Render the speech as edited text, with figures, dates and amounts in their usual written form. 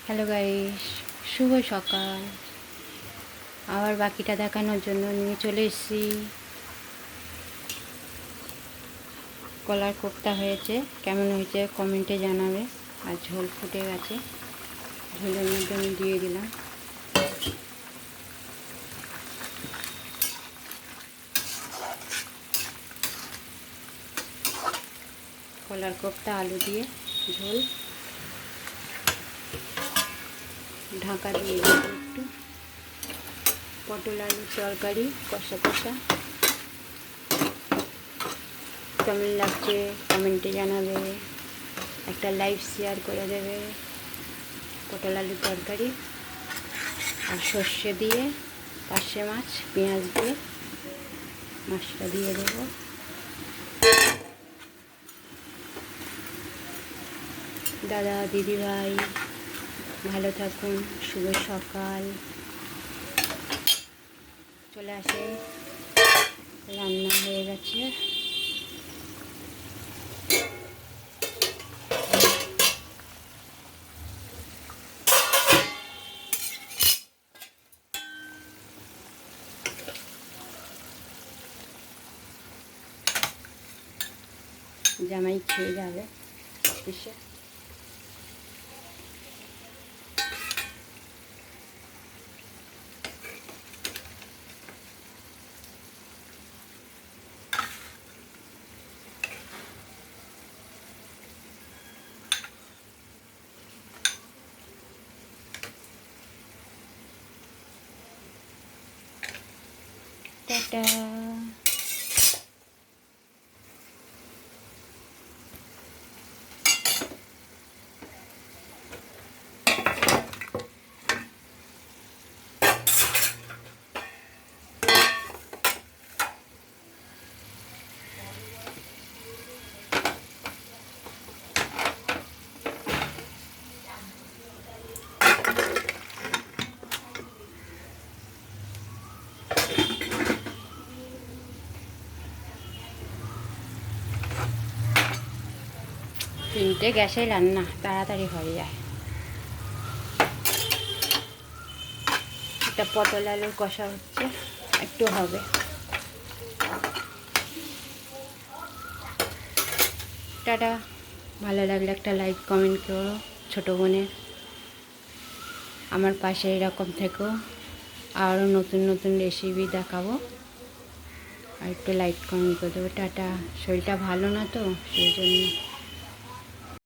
Hello guys, শুভ সকাল। আবার বাকিটা দেখানোর জন্য নিয়ে চলে এসেছি। কলার কোপ্তা হয়েছে, কেমন হয়েছে কমেন্টে জানাবে। আর ঝোল ফুটে গেছে, ঝোলের মধ্যে আমি দিয়ে দিলাম কলার কোপ্তা, আলু দিয়ে ঝোল। ঢাকা দিয়ে দিলাম একটু। পটল আলুর তরকারি কষা কষা। কেমন লাগছে কমেন্টে জানাবে, একটা লাইক শেয়ার করে দেবে। পটল আলুর তরকারি আর সর্ষে দিয়ে পার্শে মাছ, পেঁয়াজ দিয়ে মাছটা দিয়ে দেবো। দাদা দিদিভাই ভালো থাকুন, শুভ সকাল। চলে আসে, রান্না হয়ে গেছে। জামাই খেয়ে যাবে অফিসে। টাটা। তিনটে গ্যাসে রান্না, তাড়াতাড়ি হয়ে যায়। একটা পটল আলুর কষা হচ্ছে, একটু হবে। টাটা। ভালো লাগলে একটা লাইক কমেন্ট করো। ছোটো বোনের আমার পাশে এরকম থেকো, আরও নতুন নতুন রেসিপি দেখাবো। আর একটু লাইক কমেন্ট করে দেবো। টাটা। শরীরটা ভালো না তো, সেই জন্য।